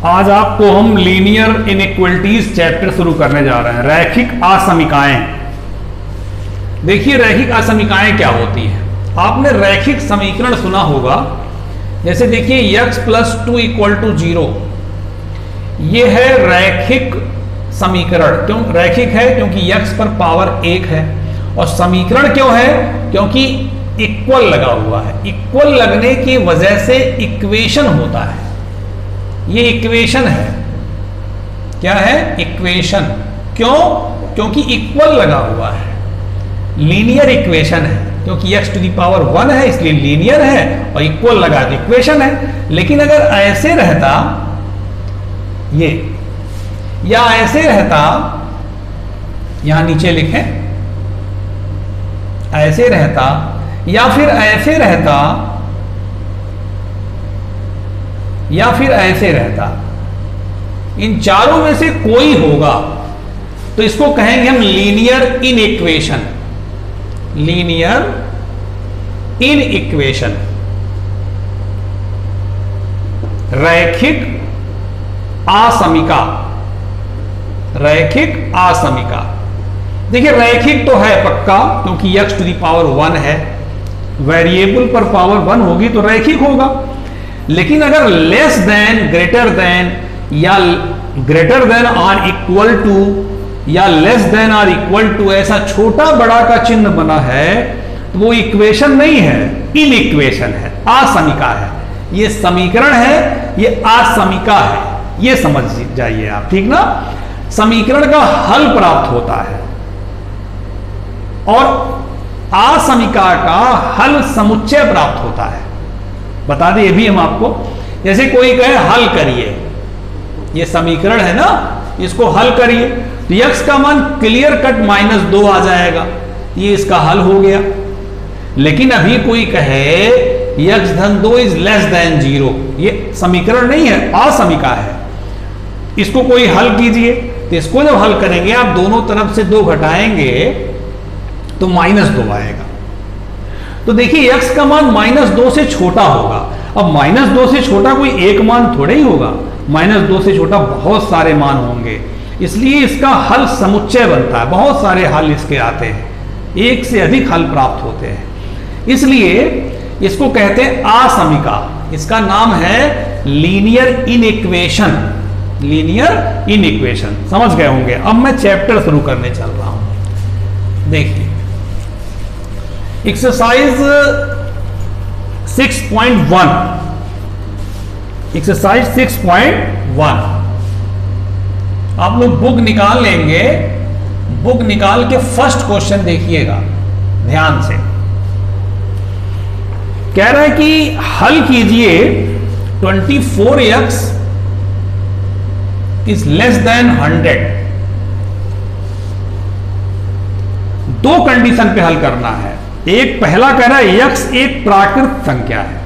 आज आपको हम लीनियर इनइक्वलिटीज चैप्टर शुरू करने जा रहे हैं। रैखिक असमीकाएं। देखिए रैखिक असमीकाएं क्या होती है। आपने रैखिक समीकरण सुना होगा, जैसे देखिए x + 2 = 0। ये है रैखिक समीकरण। क्यों रैखिक है? क्योंकि x पर पावर 1 है। और समीकरण क्यों है? क्योंकि इक्वल लगा हुआ है। इक्वल लगने की वजह से इक्वेशन होता है। ये इक्वेशन है। क्या है? इक्वेशन। क्यों? क्योंकि इक्वल लगा हुआ है। लीनियर इक्वेशन है, क्योंकि x⁴ है इसलिए लीनियर है और इक्वल लगा तो इक्वेशन है। लेकिन अगर ऐसे रहता ये, या ऐसे रहता, यहां नीचे लिखें, ऐसे रहता या फिर ऐसे रहता या फिर ऐसे रहता, इन चारों में से कोई होगा तो इसको कहेंगे हम लीनियर इनइक्वेशन। लीनियर इनइक्वेशन, रैखिक असमीका। रैखिक असमीका। देखिए रैखिक तो है पक्का, क्योंकि x⁴ है। वेरिएबल पर पावर 1 होगी तो रैखिक होगा। लेकिन अगर लेस देन, ग्रेटर देन, या ग्रेटर देन और इक्वल टू, या लेस देन और इक्वल टू, ऐसा छोटा बड़ा का चिन्ह बना है तो वो इक्वेशन नहीं है, इनइक्वेशन है, असमीका है। ये समीकरण है, ये असमीका है। ये समझ जाइए आप, ठीक ना। समीकरण का हल प्राप्त होता है और असमीका का हल समुच्चय प्राप्त होता है। बता दें ये भी हम आपको। जैसे कोई कहे हल करिए, ये समीकरण है ना, इसको हल करिए तो x का मान क्लियर कट -2 आ जाएगा, ये इसका हल हो गया। लेकिन अभी कोई कहे x⁻2 > 0, ये समीकरण नहीं है, असमीका है। इसको कोई हल कीजिए तो इसको जब हल करेंगे आप दोनों तरफ से 2 घटाएंगे तो -2 आएगा। तो देखिए x का मान -2 से छोटा होगा। अब -2 से छोटा कोई एक मान थोड़े ही होगा, -2 से छोटा बहुत सारे मान होंगे। इसलिए इसका हल समुच्चय बनता है, बहुत सारे हल इसके आते हैं, एक से अधिक हल प्राप्त होते हैं। इसलिए इसको कहते हैं असमीका। इसका नाम है लीनियर इनइक्वेशन। लीनियर इनइक्वेशन, समझ गए होंगे। अब मैं चैप्टर शुरू करने चल रहा हूं। देखिए एक्सरसाइज 6.1। एक्सरसाइज 6.1 आप लोग बुक निकाल लेंगे। बुक निकाल के फर्स्ट क्वेश्चन देखिएगा ध्यान से। कह रहा है कि हल कीजिए 24x > 100। दो कंडीशन पे हल करना है। एक पहला कह रहा है x एक प्राकृत संख्या है,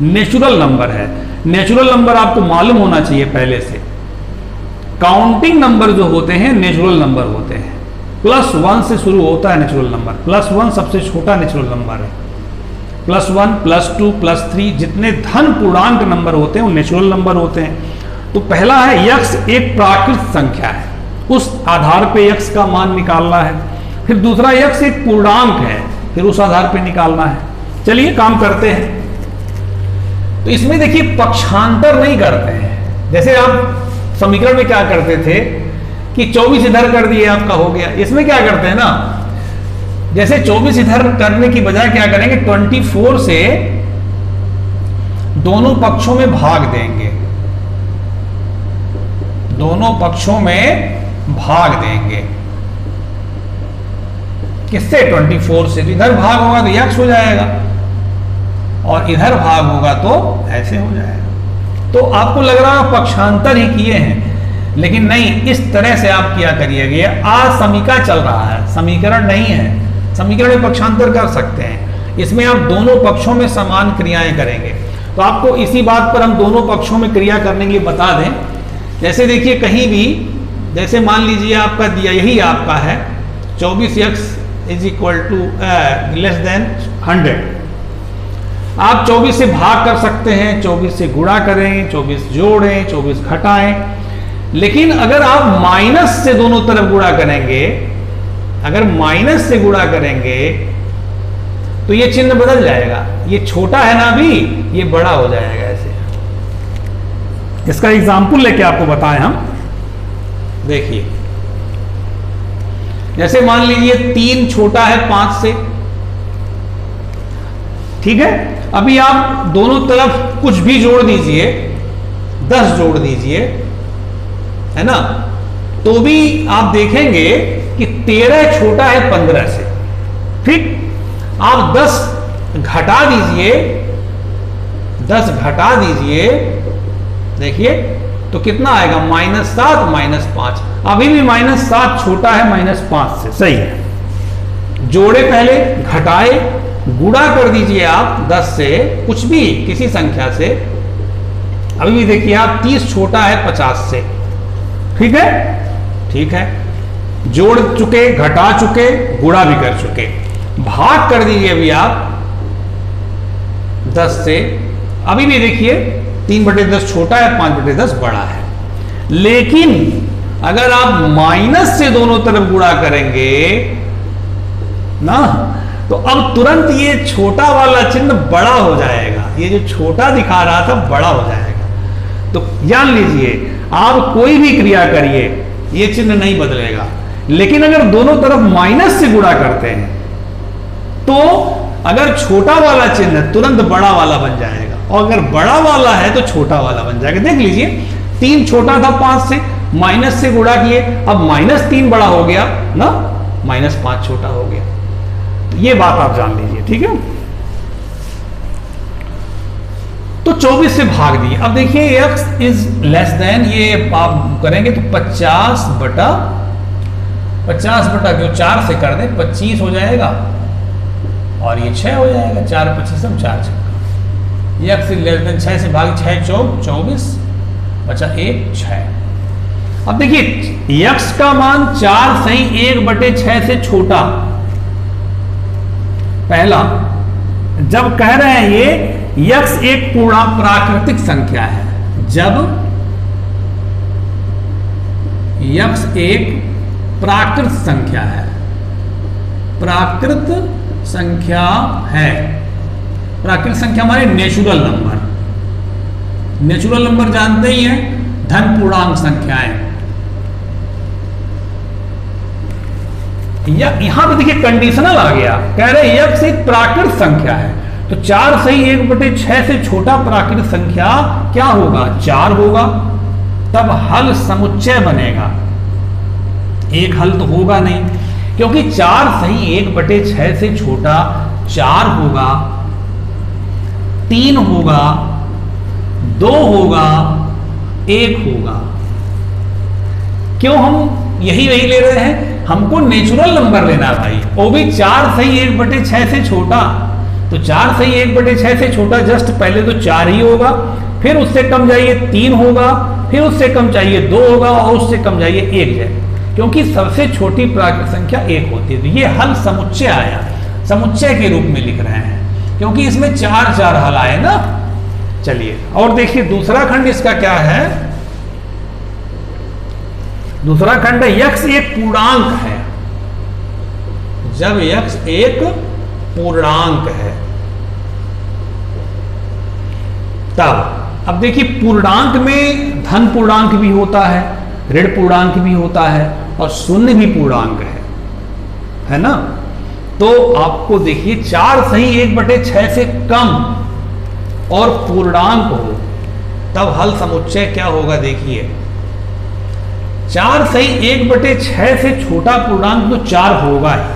नेचुरल नंबर है। नेचुरल नंबर आपको मालूम होना चाहिए पहले से। काउंटिंग नंबर जो होते हैं नेचुरल नंबर होते हैं। +1 से शुरू होता है नेचुरल नंबर। +1 सबसे छोटा नेचुरल नंबर है। +1, +2, +3 जितने धन पूर्णांक नंबर होते हैं वो नेचुरल नंबर होते हैं। तो पहला है x एक प्राकृत संख्या है, उस आधार पे x का मान निकालना है। फिर दूसरा x एक पूर्णांक है, फिर उस आधार पे निकालना है। चलिए काम करते हैं। तो इसमें देखिए पक्षांतर नहीं करते हैं। जैसे आप समीकरण में क्या करते थे कि 24 इधर कर दिए आपका हो गया। इसमें क्या करते हैं ना, जैसे 24 इधर करने की बजाय क्या करेंगे, 24 से दोनों पक्षों में भाग देंगे। दोनों पक्षों में भाग देंगे। किससे? 24 से। तो इधर भाग होगा तो x हो जाएगा और इधर भाग होगा तो ऐसे हो जाएगा। तो आपको लग रहा है पक्षांतर ही किए हैं, लेकिन नहीं, इस तरह से आप किया करिएगा। असमीका चल रहा है, समीकरण नहीं है। समीकरण में पक्षांतर कर सकते हैं। इसमें आप दोनों पक्षों में समान क्रियाएं करेंगे। तो आपको इसी बात पर हम दोनों पक्षों में क्रिया करने के लिए बता दें। जैसे देखिए कहीं भी, जैसे मान लीजिए आपका दिया, यही आपका है 24x = < 100। आप 24 से भाग कर सकते हैं, 24 से गुणा करें, 24 जोड़ें, 24 घटाएं। लेकिन अगर आप माइनस से दोनों तरफ गुणा करेंगे, अगर माइनस से गुणा करेंगे तो ये चिन्ह बदल जाएगा। ये छोटा है ना अभी, ये बड़ा हो जाएगा ऐसे। इसका एग्जाम्पल लेके आपको बताएं हम। देखिए, जैसे मान लीजिए 3 छोटा है 5 से, ठीक है। अभी आप दोनों तरफ कुछ भी जोड़ दीजिए, 10 जोड़ दीजिए, है ना, तो भी आप देखेंगे कि 13 छोटा है 15 से। ठीक, आप 10 घटा दीजिए, 10 घटा दीजिए, देखिए तो कितना आएगा, -7 -5। अभी भी -7 छोटा है -5 से, सही है। जोड़े पहले, घटाए, गुणा कर दीजिए आप 10 से, कुछ भी किसी संख्या से। अभी भी देखिए आप 30 छोटा है 50 से, ठीक है, ठीक है। जोड़ चुके, घटा चुके, गुणा भी कर चुके। भाग कर दीजिए अभी आप 10 से। अभी भी देखिए 3/10 छोटा है, 5/10 बड़ा है। लेकिन अगर आप माइनस से दोनों तरफ गुणा करेंगे ना, तो अब तुरंत ये छोटा वाला चिन्ह बड़ा हो जाएगा। ये जो छोटा दिखा रहा था बड़ा हो जाएगा। तो जान लीजिए, आप कोई भी क्रिया करिए, ये चिन्ह नहीं बदलेगा। लेकिन अगर दोनों तरफ माइनस से गुणा करते हैं तो अगर छोटा वाला चिन्ह तुरंत बड़ा वाला बन जाएगा, और अगर बड़ा वाला है तो छोटा वाला बन जाएगा। देख लीजिए, 3 छोटा था 5 से, माइनस से गुणा किए, अब -3 बड़ा हो गया ना, -5 छोटा हो गया। ये बात आप जान लीजिए, ठीक है। तो 24 से भाग दिए। अब देखिए x इज लेस देन, ये आप करेंगे तो 50 बटा क्यों 4 से कर दें, 25 हो जाएगा, और ये 6 हो जाएगा। 4 25 सब 4 6। x इज लेस देन 6 से भाग 6 चौक 24 बचा 1 6। अब देखिए x का मान 4 सही 1/6 से छोटा। पहला, जब कह रहे हैं ये x एक पूर्ण प्राकृतिक संख्या है, जब x एक प्राकृत संख्या है, प्राकृत संख्या है। प्राकृत संख्या हमारे नेचुरल नंबर, नेचुरल नंबर जानते ही हैं, धन पूर्णांक संख्याएं। यहां पे देखिए कंडीशनल आ गया, कह रहे हैं x एक प्राकृत संख्या है, तो 4 सही 1/6 से छोटा प्राकृत संख्या क्या होगा, 4 होगा। तब हल समुच्चय बनेगा। एक हल तो होगा नहीं, क्योंकि 4 सही 1/6 से छोटा 4 होगा, 3 होगा, 2 होगा, 1 होगा। क्यों हम यही ले रहे हैं, हमको नेचुरल नंबर लेना है भाई, वो भी 4 सही 1/6 से छोटा। तो 4 सही 1/6 से छोटा जस्ट पहले तो 4 ही होगा, फिर उससे कम जाइए 3 होगा, फिर उससे कम चाहिए 2 होगा, और उससे कम जाइए 1 जाए, क्योंकि सबसे छोटी प्राकृत संख्या 1 होती है। तो ये हल समुच्चय आया, समुच्चय के रूप में लिख रहे हैं, क्योंकि इसमें 4 हल आए ना। चलिए और देखिए दूसरा खंड इसका क्या है। दूसरा खंड है x एक पूर्णांक है। जब x एक पूर्णांक है तब, अब देखिए पूर्णांक में धन पूर्णांक भी होता है, ऋण पूर्णांक भी होता है, और शून्य भी पूर्णांक है ना। तो आपको देखिए 4 सही 1/6 से कम और पूर्णांक हो, तब हल समुच्चय क्या होगा। देखिए 4 सही 1/6 से छोटा पूर्णांक तो 4 होगा ही,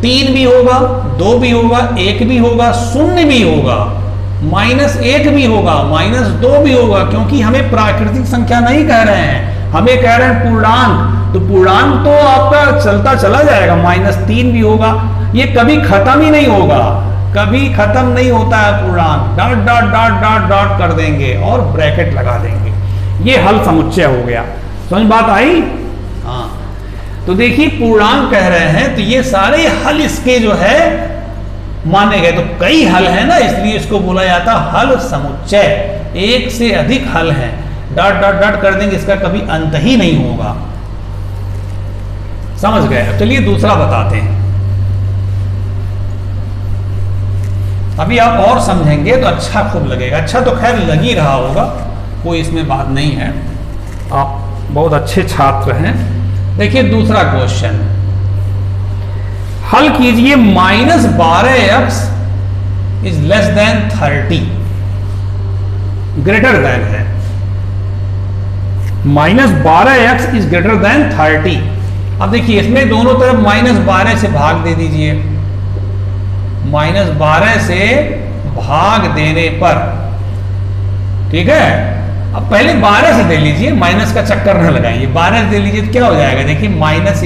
3 भी होगा, 2 भी होगा, 1 भी होगा, शून्य भी होगा, -1 भी होगा, -2 भी होगा, क्योंकि हमें प्राकृतिक संख्या नहीं कह रहे हैं, हमें कह रहे हैं पूर्णांक। तो पूर्णांक तो आपका चलता चला जाएगा, -3 भी होगा, ये कभी खत्म ही नहीं होगा, कभी खत्म नहीं होता है पूर्णांक। Dot dot dot dot dot कर देंगे और ब्रैकेट लगा देंगे, ये हल समुच्चय हो गया। समझ बात आई। हाँ, तो देखिए पूर्णांक कह रहे हैं, तो ये सारे हल इसके जो है माने गए। तो कई हल है ना, इसलिए इसको बोला जाता हल समुच्चय। एक से अधिक हल हैं, डॉट डॉट डॉट कर देंगे, इसका कभी अंत ही नहीं होगा। समझ गए? अब चलिए दूसरा बताते हैं। अभी आप और समझेंगे तो अच्छा खूब लगेगा। अच्छा तो खैर लग ही रहा होगा, कोई इसमें बात नहीं है, आप बहुत अच्छे छात्र हैं। देखिए दूसरा क्वेश्चन, हल कीजिए -12x is less than 30, greater than है। -12x is greater than 30। अब देखिए इसमें दोनों तरफ -12 से भाग दे दीजिए। -12 से भाग देने पर, ठीक है, अब पहले 12 से दे लीजिए, माइनस का चक्कर न लगाइए, 12 से दे लीजिए तो क्या हो जाएगा? देखिए -x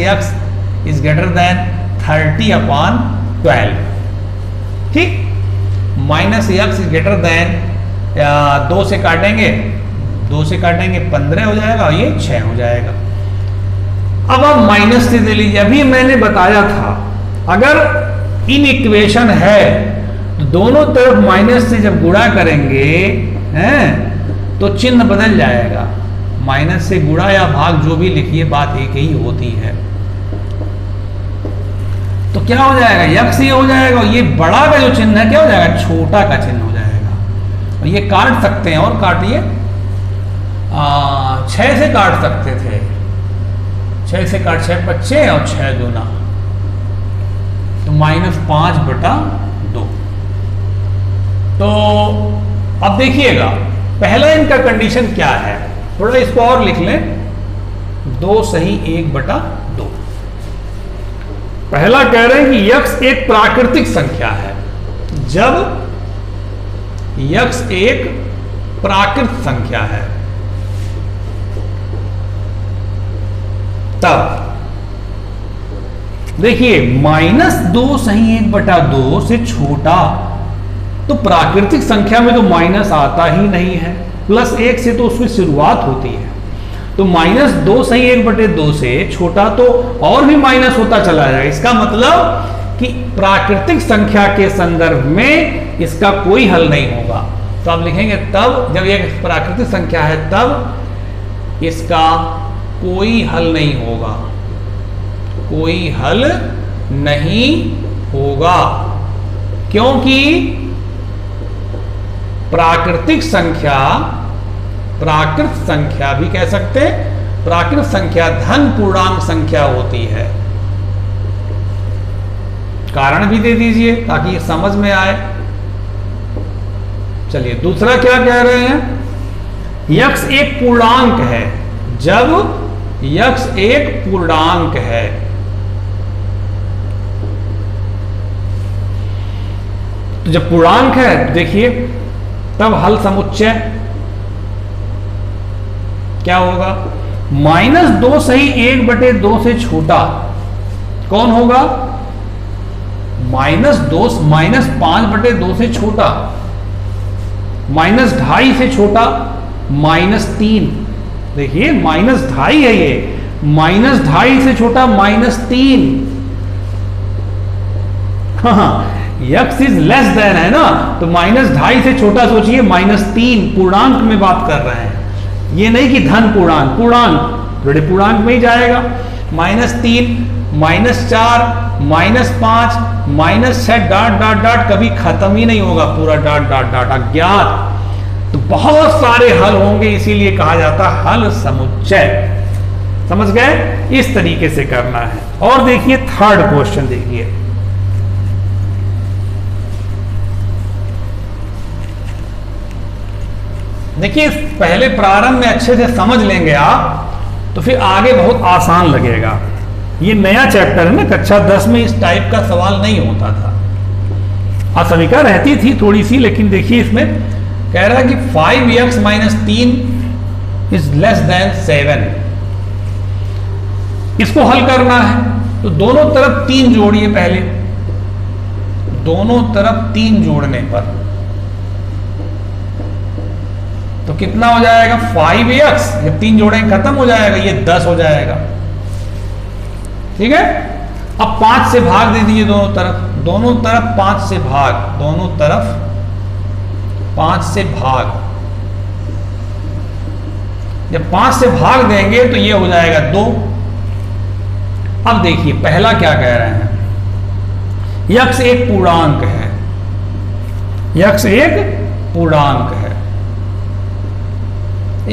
इज ग्रेटर देन 30/12, ठीक। -x इज ग्रेटर देन, 2 से काटेंगे, 2 से काटेंगे 15 हो जाएगा और ये 6 हो जाएगा। अब आप माइनस से दे लीजिए। अभी मैंने बताया था अगर इन इक्वेशन है तो दोनों तरफ माइनस से जब गुणा करेंगे हैं तो चिन्ह बदल जाएगा। माइनस से गुणा या भाग जो भी लिखिए, बात एक ही होती है। तो क्या हो जाएगा? यक्स ये हो जाएगा, और ये बड़ा का जो चिन्ह है क्या हो जाएगा? छोटा का चिन्ह हो जाएगा। और ये काट सकते हैं, और काटिए, 6 से काट सकते थे, 6 से काट, 6 5 और 6 दूना, तो -5/2। तो अब देखिएगा पहला इनका कंडीशन क्या है, थोड़ा इसको और लिख लें, 2 सही 1/2। पहला कह रहे हैं कि यक्स एक प्राकृतिक संख्या है। जब यक्स एक प्राकृत संख्या है तब देखिए -2 सही 1/2 से छोटा, तो प्राकृतिक संख्या में तो माइनस आता ही नहीं है, +1 से तो उसकी शुरुआत होती है। तो -2 सही 1/2 से छोटा तो और भी माइनस होता चला जाएगा। इसका मतलब कि प्राकृतिक संख्या के संदर्भ में इसका कोई हल नहीं होगा। तो आप लिखेंगे तब जब यह प्राकृतिक संख्या है तब इसका कोई हल नहीं होगा, कोई हल नहीं होगा, क्योंकि प्राकृतिक संख्या भी कह सकते हैं, प्राकृत संख्या धन पूर्णांक संख्या होती है। कारण भी दे दीजिए ताकि ये समझ में आए। चलिए दूसरा क्या कह रहे हैं, यक्स एक पूर्णांक है। जब यक्स एक पूर्णांक है तो जब पूर्णांक है देखिए तब हल समुच्चय क्या होगा? -2 सही 1/2 से छोटा कौन होगा? -5/2 से छोटा, -2.5 से छोटा, -3। देखिए -2.5 है ये, -2.5 से छोटा -3। हाँ, यक्स इज लेस देन है ना, तो -2.5 से छोटा सोचिए -3, पूर्णांक में बात कर रहे हैं, ये नहीं कि धन पूर्णांक, पूर्णांक बड़े पूर्णांक में ही जाएगा। -3, -4, -5, -6 डॉट डॉट डॉट कभी खत्म ही नहीं होगा, पूरा डॉट डॉट डॉट अज्ञात। तो बहुत सारे हल होंगे, इसीलिए कहा जाता है हल समुच्चय। समझ गए? इस तरीके से करना है। और देखिए थर्ड क्वेश्चन देखिए, देखिए पहले प्रारंभ में अच्छे से समझ लेंगे आप तो फिर आगे बहुत आसान लगेगा। ये नया चैप्टर है ना, कक्षा 10 में इस टाइप का सवाल नहीं होता था। असमिका रहती थी थोड़ी सी, लेकिन देखिए इसमें कह रहा है कि 5x - 3 इज लेस देन 7। इसको हल करना है तो दोनों तरफ 3 जोड़िए। पहले दोनों तरफ 3 जोड़ने पर तो कितना हो जाएगा? 5x, जब 3 जोड़ेंगे खत्म हो जाएगा, ये 10 हो जाएगा। ठीक है, अब 5 से भाग दे दीजिए दोनों तरफ, दोनों तरफ 5 से भाग, दोनों तरफ 5 से भाग। जब 5 से भाग देंगे तो ये हो जाएगा 2। अब देखिए पहला क्या कह रहे हैं, यक्ष एक पूर्णांक है, यक्ष एक पूर्णांक है।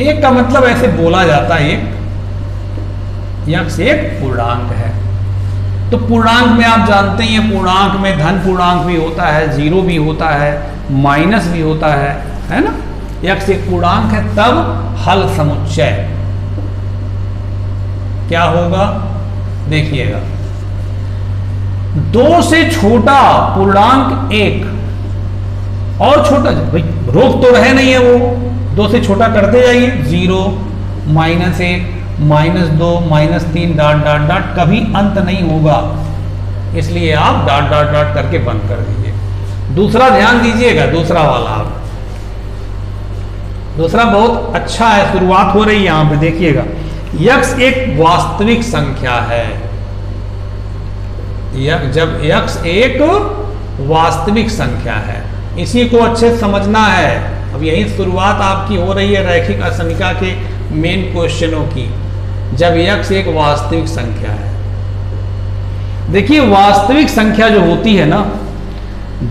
एक का मतलब ऐसे बोला जाता है, एक यक्ष एक पूर्णांक है। तो पूर्णांक में आप जानते हैं, पूर्णांक में धन पूर्णांक भी होता है, जीरो भी होता है, माइनस भी होता है ना। यक्ष एक पूर्णांक है, तब हल समुच्चय क्या होगा देखिएगा। 2 से छोटा पूर्णांक 1 और छोटा, भाई रोक तो रहे नहीं है वो, 2 से छोटा करते जाइए, 0, -1, -2, -3 डॉट डॉट डॉट, कभी अंत नहीं होगा, इसलिए आप डॉट डॉट डॉट करके बंद कर दीजिए। दूसरा ध्यान दीजिएगा, दूसरा वाला आप, दूसरा बहुत अच्छा है, शुरुआत हो रही है यहां पे देखिएगा। यक्ष एक वास्तविक संख्या है, जब यक्ष एक वास्तविक संख्या है, इसी को अच्छे से समझना है। अब यही शुरुआत आपकी हो रही है रैखिक असमिका के मेन क्वेश्चनों की, जब यक्ष एक वास्तविक संख्या है। देखिए वास्तविक संख्या जो होती है ना,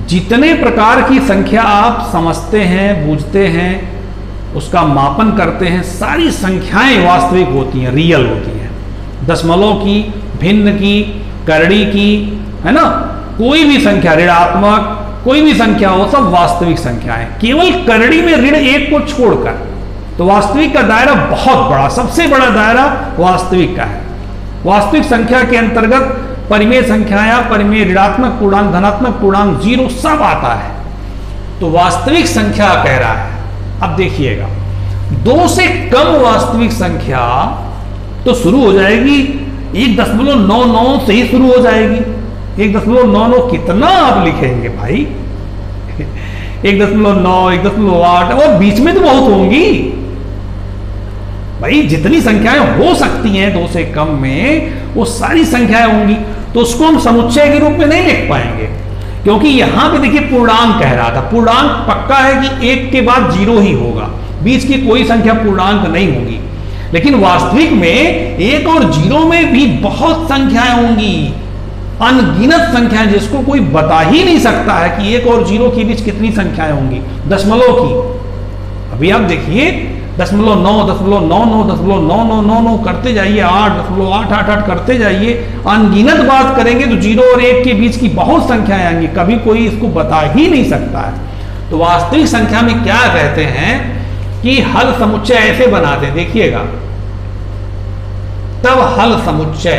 जितने प्रकार की संख्या आप समझते हैं, बूझते हैं, उसका मापन करते हैं, सारी संख्याएं वास्तविक होती हैं, रियल होती हैं। दशमलव की, भिन्न की, करड़ी की, है ना, कोई भी संख्या, ऋणात्मक कोई भी संख्या हो, सब वास्तविक संख्याएं। केवल करड़ी में ऋण 1 को छोड़कर, तो वास्तविक का दायरा बहुत बड़ा, सबसे बड़ा दायरा वास्तविक का है। वास्तविक संख्या के अंतर्गत परिमेय संख्या, परिमेय ऋणात्मक पूर्णांक, धनात्मक पूर्णांक, जीरो सब आता है। तो वास्तविक संख्या कह रहा है। अब देखिएगा 2 से कम वास्तविक संख्या तो शुरू हो जाएगी 1.99 से ही शुरू हो जाएगी। 1.99 कितना आप लिखेंगे भाई 1.9, 1.8, और बीच में तो बहुत होंगी भाई। जितनी संख्याएं हो सकती हैं 2 से कम में, वो सारी संख्याएं होंगी। तो उसको हम समुच्चय के रूप में नहीं लिख पाएंगे, क्योंकि यहां पे देखिए पूर्णांक कह रहा था। पूर्णांक पक्का है कि 1 के बाद 0 ही होगा, बीच की कोई संख्या पूर्णांक नहीं होगी। लेकिन वास्तविक में 1 और 0 में भी बहुत संख्याएं होंगी, अनगिनत संख्याएं, जिसको कोई बता ही नहीं सकता है कि 1 और 0 के बीच कितनी संख्याएं होंगी। दशमलव की अभी आप देखिए 0.9, 0.99, 0.9999 करते जाइए, 8.888 करते जाइए, अनगिनत बात करेंगे तो 0 और 1 के बीच की बहुत संख्याएं आएंगी, कभी कोई इसको बता ही नहीं सकता है। तो वास्तविक संख्या में क्या कहते हैं कि हल समुच्चय ऐसे बनाते, देखिएगा, तब हल समुच्चय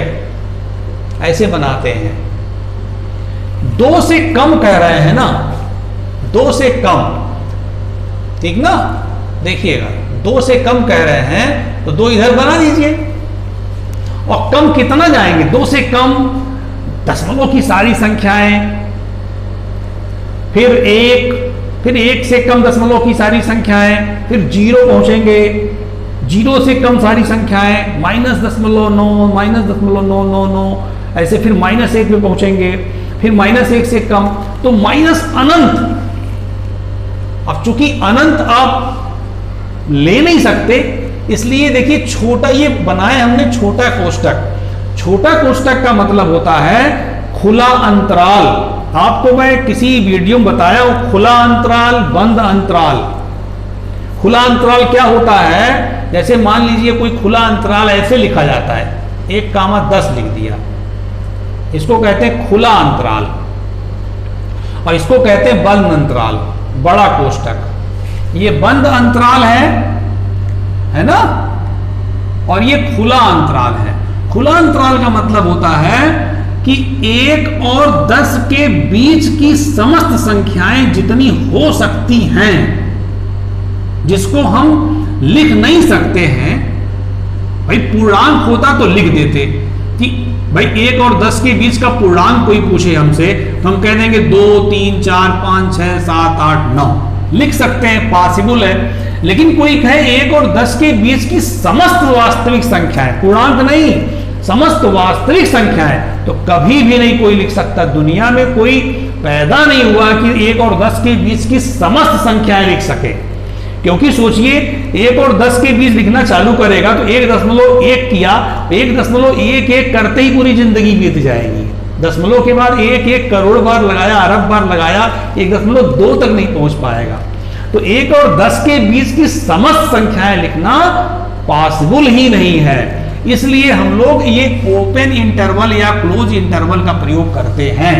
ऐसे बनाते हैं। 2 से कम कह रहे हैं ना, 2 से कम, ठीक ना, देखिएगा 2 से कम कह रहे हैं तो 2 इधर बना दीजिए। और कम कितना जाएंगे, 2 से कम दशमलव की सारी संख्याएं, फिर 1 से कम दशमलव की सारी संख्याएं, फिर 0 पहुंचेंगे, 0 से कम सारी संख्याएं, -0.9, -0.999, ऐसे फिर -1 पे पहुंचेंगे, फिर -1 से कम, तो माइनस अनंत। अब चूंकि अनंत आप ले नहीं सकते, इसलिए देखिए छोटा ये बनाए हमने छोटा कोष्टक। छोटा कोष्टक का मतलब होता है खुला अंतराल। आपको मैं किसी वीडियो में बताया हूं, खुला अंतराल, बंद अंतराल। खुला अंतराल क्या होता है, जैसे मान लीजिए कोई खुला अंतराल ऐसे लिखा जाता है, 1,10 लिख दिया, इसको कहते हैं खुला अंतराल, और इसको कहते हैं बंद अंतराल, बड़ा कोष्टक। ये बंद अंतराल है ना, और ये खुला अंतराल है। खुला अंतराल का मतलब होता है कि 1 और 10 के बीच की समस्त संख्याएं जितनी हो सकती हैं, जिसको हम लिख नहीं सकते हैं। भाई पूर्णांक होता तो लिख देते कि भाई 1 और 10 के बीच का पूर्णांक कोई पूछे हमसे तो हम कह देंगे 2, 3, 4, 5, 6, 7, 8, 9 लिख सकते हैं, पॉसिबल है। लेकिन कोई कहे 1 और 10 के बीच की समस्त वास्तविक संख्याएं, पूर्णांक नहीं, समस्त वास्तविक संख्याएं, तो कभी भी नहीं कोई लिख सकता, दुनिया में कोई पैदा नहीं हुआ कि 1 और 10 के बीच की समस्त संख्याएं लिख सके। क्योंकि सोचिए 1 और 10 के बीच लिखना चालू करेगा तो 1.1 किया, 1.11 करते ही पूरी जिंदगी बीत जाएगी। दशमलव के बाद 1 करोड़ बार लगाया, अरब बार लगाया, 1.2 तक नहीं पहुंच पाएगा। तो 1 और 10 के बीच की समस्त संख्याएं लिखना पॉसिबल ही नहीं है। इसलिए हम लोग ये ओपन इंटरवल या क्लोज इंटरवल का प्रयोग करते हैं।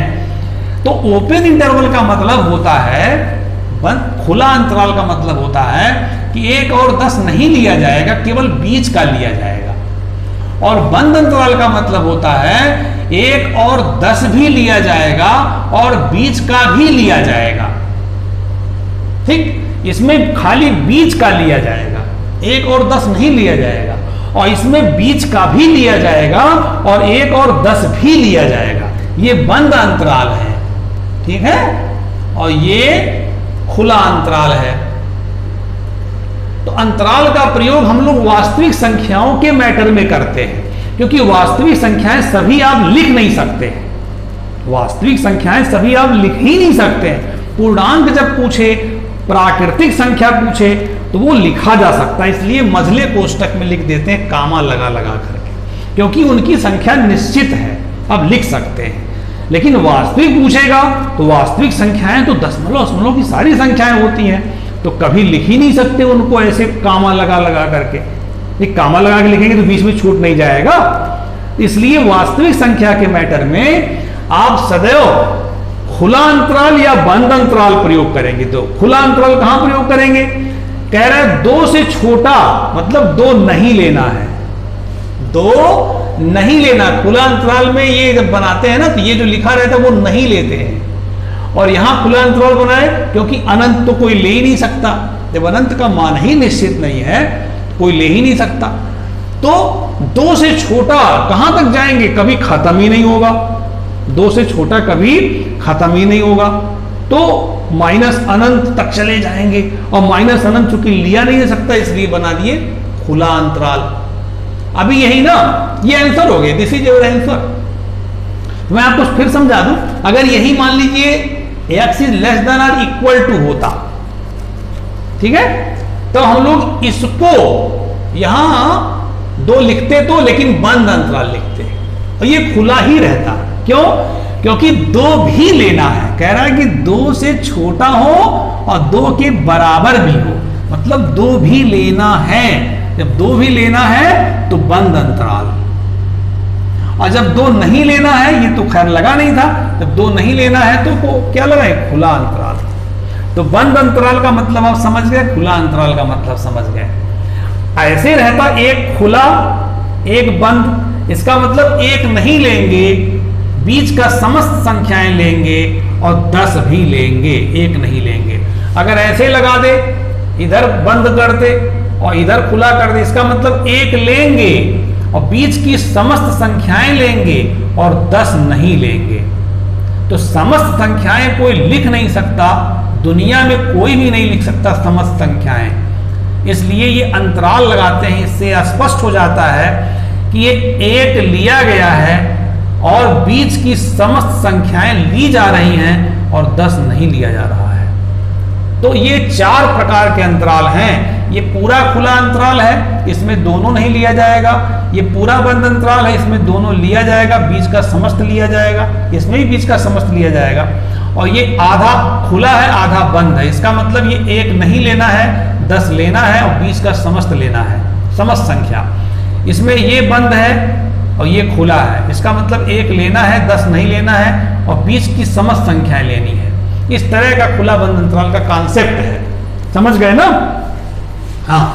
तो ओपन इंटरवल का मतलब होता है, खुला अंतराल का मतलब होता है कि 1 और 10 नहीं लिया जाएगा, केवल बीच का लिया जाएगा। और बंद अंतराल का मतलब होता है 1 और 10 भी लिया जाएगा और बीच का भी लिया जाएगा। ठीक, इसमें खाली बीच का लिया जाएगा, 1 और 10 नहीं लिया जाएगा। और इसमें बीच का भी लिया जाएगा और 1 और 10 भी लिया जाएगा। ये बंद अंतराल है, ठीक है, और ये खुला अंतराल है। तो अंतराल का प्रयोग हम लोग वास्तविक संख्याओं के मैटर में करते हैं, क्योंकि वास्तविक संख्याएं सभी आप लिख नहीं सकते हैं। वास्तविक संख्याएं सभी आप लिख ही नहीं सकते हैं। पूर्णांक जब पूछे, प्राकृतिक संख्या पूछे, तो वो लिखा जा सकता है, इसलिए मझले कोष्टक में लिख देते हैं कामा लगा लगा करके, क्योंकि उनकी संख्या निश्चित है, अब लिख सकते हैं। लेकिन वास्तविक पूछेगा तो वास्तविक संख्याएं तो दशमलव की सारी संख्याएं होती हैं, तो कभी लिख ही नहीं सकते उनको ऐसे कामा लगा लगा करके। एक कामा लगा के लिखेंगे तो बीच में छूट नहीं जाएगा। इसलिए वास्तविक संख्या के मैटर में आप सदैव खुला अंतराल या बंद अंतराल प्रयोग करेंगे। तो खुला अंतराल कहां प्रयोग करेंगे? कह रहा है 2 से छोटा, मतलब 2 नहीं लेना है, 2 नहीं लेना। खुला अंतराल में ये जब बनाते हैं ना, तो ये जो लिखा रहता है वो नहीं लेते हैं। और यहां खुला अंतराल बनाए क्योंकि अनंत तो कोई ले ही नहीं सकता। जब अनंत का मान ही निश्चित नहीं है, कोई ले ही नहीं सकता। तो 2 से छोटा कहां तक जाएंगे? कभी खत्म ही नहीं होगा। 2 से छोटा कभी खत्म ही नहीं होगा, तो माइनस अनंत तक चले जाएंगे। और माइनस अनंत चूंकि लिया नहीं जा सकता, इसलिए बना दिए खुला अंतराल। अभी यही ना, ये आंसर हो गया, दिस इज योर आंसर। मैं आपको फिर समझा दूं, अगर यही मान लीजिए x इज लेस देन और इक्वल टू होता, ठीक है, तो हम लोग इसको यहां 2 लिखते तो, लेकिन बंद अंतराल लिखते, और ये खुला ही रहता। क्यों? क्योंकि 2 भी लेना है। कह रहा है कि 2 से छोटा हो और 2 के बराबर भी हो, मतलब 2 भी लेना है। जब 2 भी लेना है तो बंद अंतराल, और जब 2 नहीं लेना है, ये तो खैर लगा नहीं था, जब 2 नहीं लेना है तो क्या लगाए? खुला अंतराल। तो बंद अंतराल का मतलब आप समझ गए, खुला अंतराल का मतलब समझ गए। ऐसे रहता, एक खुला एक बंद, इसका मतलब 1 नहीं लेंगे, बीच का समस्त संख्याएं लेंगे और 10 भी लेंगे, 1 नहीं लेंगे। अगर ऐसे लगा दे, इधर बंद कर दे और इधर खुला कर दे, इसका मतलब 1 लेंगे और बीच की समस्त संख्याएं लेंगे और 10 नहीं लेंगे। तो समस्त संख्याएं कोई लिख नहीं सकता, दुनिया में कोई भी नहीं लिख सकता समस्त संख्याएं। इसलिए ये अंतराल लगाते हैं, इससे स्पष्ट हो जाता है कि ये 1 लिया गया है और बीच की समस्त संख्याएं ली जा रही हैं और 10 नहीं लिया जा रहा है। तो ये 4 प्रकार के अंतराल हैं। ये पूरा खुला अंतराल है, इसमें दोनों नहीं लिया जाएगा। ये पूरा बंद अंतराल है, इसमें दोनों लिया जाएगा, बीच का समस्त लिया जाएगा, इसमें भी बीच का समस्त लिया जाएगा। और ये आधा खुला है, आधा बंद है, इसका मतलब ये 1 नहीं लेना है, 10 लेना है और बीच का समस्त लेना है, समस्त संख्या। इसमें ये बंद है और ये खुला है, इसका मतलब 1 लेना है, 10 नहीं लेना है और बीच की समस्त संख्याएं लेनी है। इस तरह का खुला बंद अंतराल का कॉन्सेप्ट है, समझ गए ना? हाँ,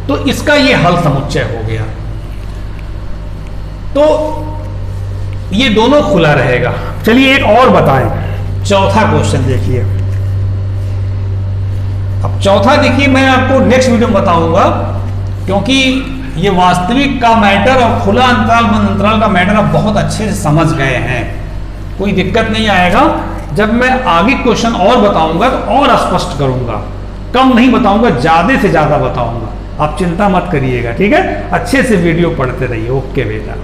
तो इसका ये हल समुच्चय हो गया। तो ये दोनों खुला रहेगा। चलिए एक और बताएं, चौथा क्वेश्चन देखिए। अब चौथा देखिए, मैं आपको नेक्स्ट वीडियो में बताऊंगा, क्योंकि ये वास्तविक का मैटर और खुला अंतराल बंद अंतराल का मैटर आप बहुत अच्छे से समझ गए हैं, कोई दिक्कत नहीं आएगा। जब मैं आगे क्वेश्चन और बताऊंगा तो और स्पष्ट करूंगा, कम नहीं बताऊंगा, ज्यादा से ज्यादा बताऊंगा। आप चिंता मत करिएगा, ठीक है? अच्छे से वीडियो पढ़ते रहिए। ओके बेटा।